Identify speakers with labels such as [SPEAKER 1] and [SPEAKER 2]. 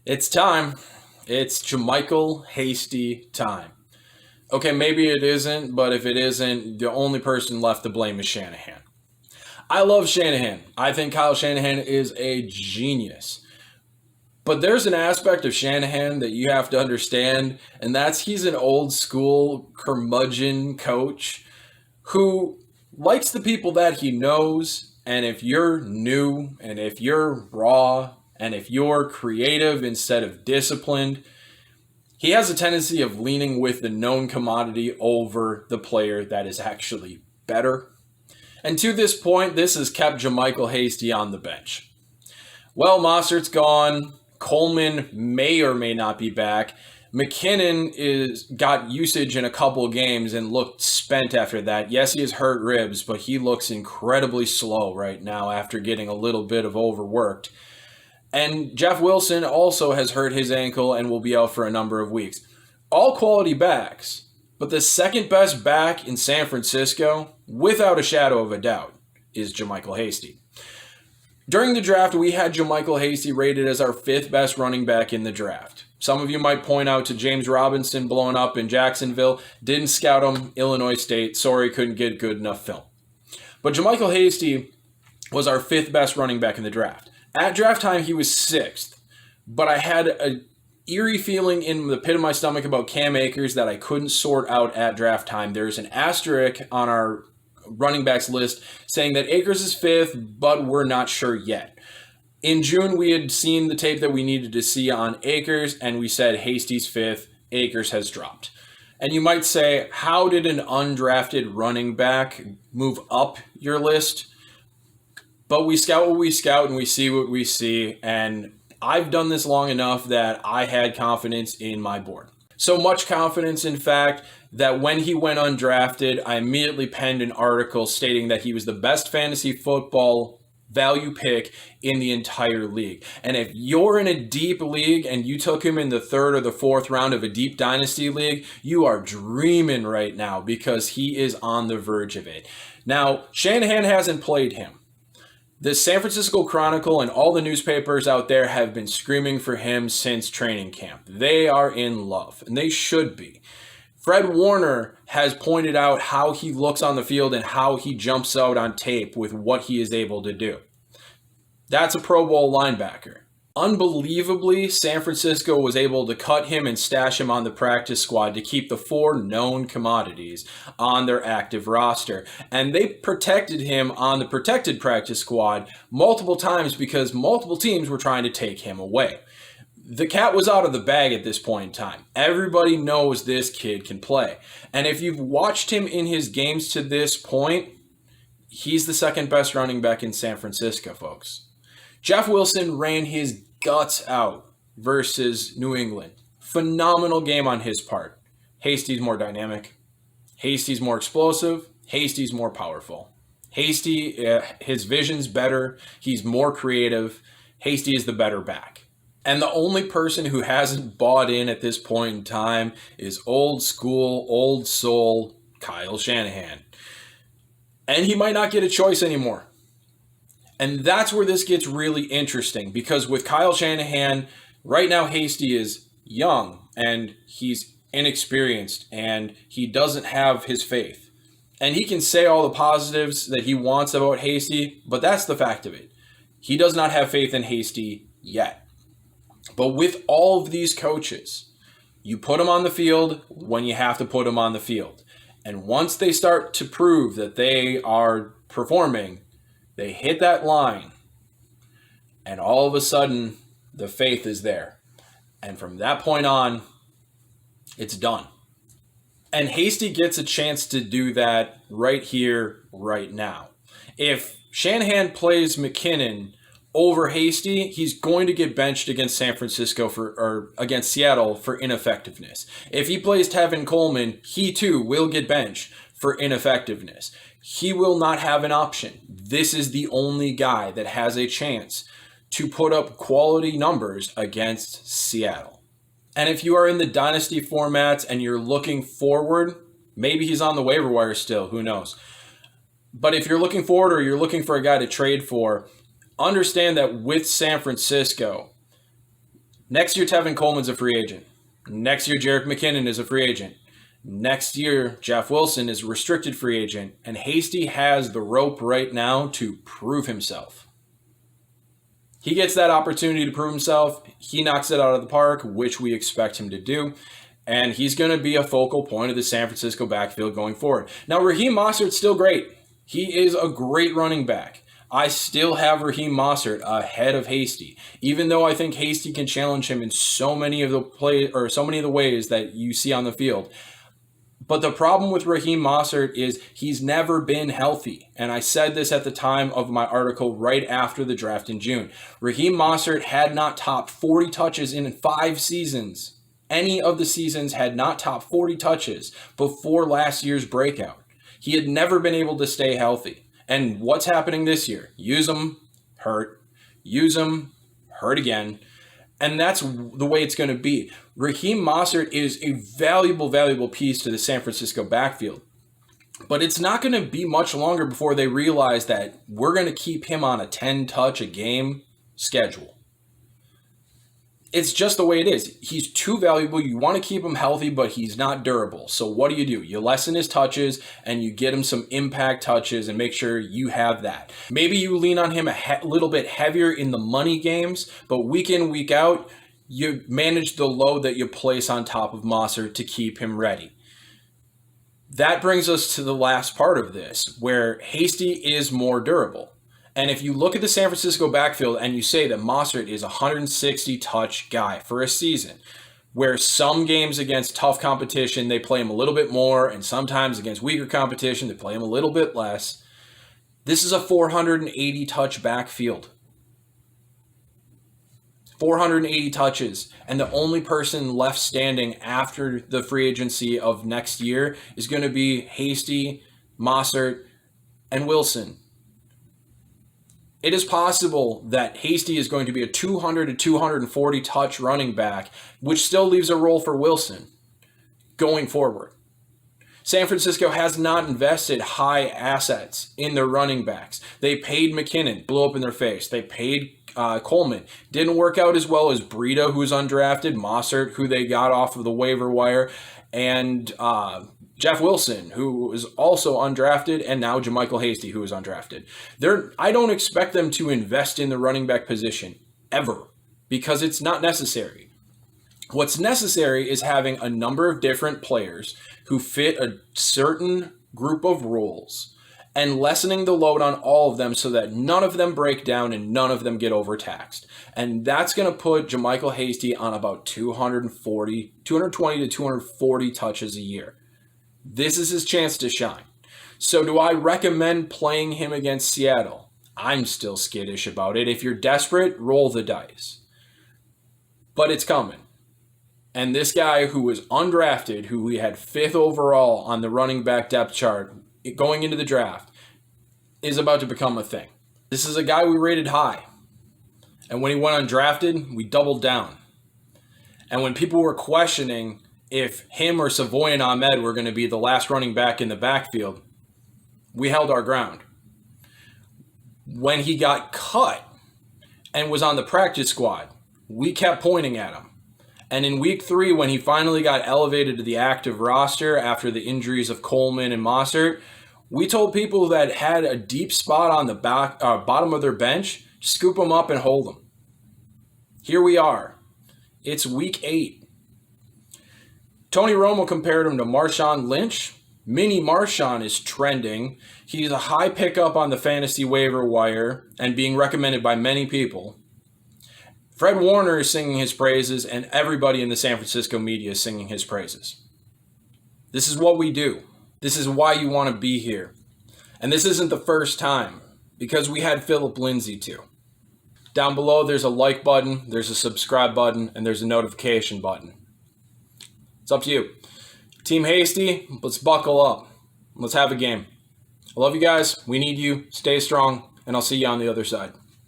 [SPEAKER 1] It's time. It's JaMycal Hasty time. Okay, maybe it isn't, but if it isn't, the only person left to blame is Shanahan. I love Shanahan. I think Kyle Shanahan is a genius. But there's an aspect of Shanahan that you have to understand, and that's he's an old school curmudgeon coach who likes the people that he knows. And if you're new, and if you're raw, and if you're creative instead of disciplined, he has a tendency of leaning with the known commodity over the player that is actually better. And to this point, this has kept JaMycal Hasty on the bench. Well, Mossert's gone. Coleman may or may not be back. McKinnon is got usage in a couple of games and looked spent after that. Yes, he has hurt ribs, but he looks incredibly slow right now after getting a little bit of overworked. And Jeff Wilson also has hurt his ankle and will be out for a number of weeks. All quality backs, but the second best back in San Francisco, without a shadow of a doubt, is JaMycal Hasty. During the draft, we had JaMycal Hasty rated as our fifth best running back in the draft. Some of you might point out to James Robinson blowing up in Jacksonville. Didn't scout him, Illinois State. Sorry, couldn't get good enough film. But JaMycal Hasty was our fifth best running back in the draft. At draft time, he was sixth. But I had an eerie feeling in the pit of my stomach about Cam Akers that I couldn't sort out at draft time. There's an asterisk on our running backs list saying that Akers is fifth, but we're not sure yet. In June, we had seen the tape that we needed to see on Akers, and we said Hasty's fifth, Akers has dropped. And you might say, how did an undrafted running back move up your list? But we scout what we scout, and we see what we see, and I've done this long enough that I had confidence in my board. So much confidence, in fact, that when he went undrafted, I immediately penned an article stating that he was the best fantasy football value pick in the entire league. And if you're in a deep league and you took him in the third or the fourth round of a deep dynasty league, you are dreaming right now because he is on the verge of it. Now, Shanahan hasn't played him. The San Francisco Chronicle and all the newspapers out there have been screaming for him since training camp. They are in love, and they should be. Fred Warner has pointed out how he looks on the field and how he jumps out on tape with what he is able to do. That's a Pro Bowl linebacker. Unbelievably, San Francisco was able to cut him and stash him on the practice squad to keep the four known commodities on their active roster. And they protected him on the protected practice squad multiple times because multiple teams were trying to take him away. The cat was out of the bag at this point in time. Everybody knows this kid can play. And if you've watched him in his games to this point, he's the second best running back in San Francisco, folks. Jeff Wilson ran his guts out versus New England. Phenomenal game on his part. Hasty's more dynamic. Hasty's more explosive. Hasty's more powerful. Hasty, his vision's better. He's more creative. Hasty is the better back. And the only person who hasn't bought in at this point in time is old school, old soul Kyle Shanahan. And he might not get a choice anymore. And that's where this gets really interesting because with Kyle Shanahan, right now Hasty is young and he's inexperienced and he doesn't have his faith. And he can say all the positives that he wants about Hasty, but that's the fact of it. He does not have faith in Hasty yet. But with all of these coaches, you put them on the field when you have to put them on the field. And once they start to prove that they are performing, they hit that line, and all of a sudden, the faith is there. And from that point on, it's done. And Hasty gets a chance to do that right here, right now. If Shanahan plays McKinnon over Hasty, he's going to get benched against San Francisco or against Seattle for ineffectiveness. If he plays Tevin Coleman, he too will get benched for ineffectiveness. He will not have an option. This is the only guy that has a chance to put up quality numbers against Seattle. And if you are in the dynasty formats and you're looking forward, maybe he's on the waiver wire still, who knows. But if you're looking forward or you're looking for a guy to trade for, understand that with San Francisco, Next year, Tevin Coleman's a free agent. Next year, Jerick McKinnon is a free agent. Next year, Jeff Wilson is a restricted free agent. And Hasty has the rope right now to prove himself. He gets that opportunity to prove himself. He knocks it out of the park, which we expect him to do. And he's going to be a focal point of the San Francisco backfield going forward. Now, Raheem Mostert's still great. He is a great running back. I still have Raheem Mostert ahead of Hasty, even though I think Hasty can challenge him in so many of the ways that you see on the field. But the problem with Raheem Mostert is he's never been healthy. And I said this at the time of my article right after the draft in June. Raheem Mostert had not topped 40 touches in 5 seasons. Any of the seasons had not topped 40 touches before last year's breakout. He had never been able to stay healthy. And what's happening this year? Use him, hurt. Use him, hurt again. And that's the way it's going to be. Raheem Mostert is a valuable piece to the San Francisco backfield. But it's not going to be much longer before they realize that we're going to keep him on a 10-touch-a-game schedule. It's just the way it is. He's too valuable. You want to keep him healthy, but he's not durable. So what do? You lessen his touches and you get him some impact touches and make sure you have that. Maybe you lean on him a little bit heavier in the money games, but week in, week out, you manage the load that you place on top of Mostert to keep him ready. That brings us to the last part of this, where Hasty is more durable. And if you look at the San Francisco backfield and you say that Mostert is a 160-touch guy for a season, where some games against tough competition, they play him a little bit more, and sometimes against weaker competition, they play him a little bit less. This is a 480-touch backfield. 480 touches, and the only person left standing after the free agency of next year is going to be Hasty, Mostert, and Wilson. It is possible that Hasty is going to be a 200 to 240 touch running back, which still leaves a role for Wilson going forward. San Francisco has not invested high assets in their running backs. They paid McKinnon, blew up in their face. They paid Coleman. Didn't work out as well as Breida, who's undrafted, Mostert, who they got off of the waiver wire, and Jeff Wilson, who was also undrafted, and now JaMycal Hasty, who is undrafted. I don't expect them to invest in the running back position ever, because it's not necessary. What's necessary is having a number of different players who fit a certain group of roles and lessening the load on all of them so that none of them break down and none of them get overtaxed. And that's going to put JaMycal Hasty on about 220 to 240 touches a year. This is his chance to shine. So do I recommend playing him against Seattle? I'm still skittish about it. If you're desperate, roll the dice. But it's coming. And this guy who was undrafted, who we had 5th overall on the running back depth chart going into the draft, is about to become a thing. This is a guy we rated high. And when he went undrafted, we doubled down. And when people were questioning if him or Savoy and Ahmed were going to be the last running back in the backfield, we held our ground. When he got cut and was on the practice squad, we kept pointing at him. And in week 3, when he finally got elevated to the active roster after the injuries of Coleman and Mostert, we told people that had a deep spot on the bottom of their bench, scoop them up and hold them. Here we are. It's week 8. Tony Romo compared him to Marshawn Lynch. Mini Marshawn is trending. He's a high pickup on the fantasy waiver wire and being recommended by many people. Fred Warner is singing his praises, and everybody in the San Francisco media is singing his praises. This is what we do. This is why you want to be here. And this isn't the first time, because we had Philip Lindsay too. Down below, there's a like button, there's a subscribe button, and there's a notification button. It's up to you. Team Hasty, let's buckle up. Let's have a game. I love you guys. We need you. Stay strong, and I'll see you on the other side.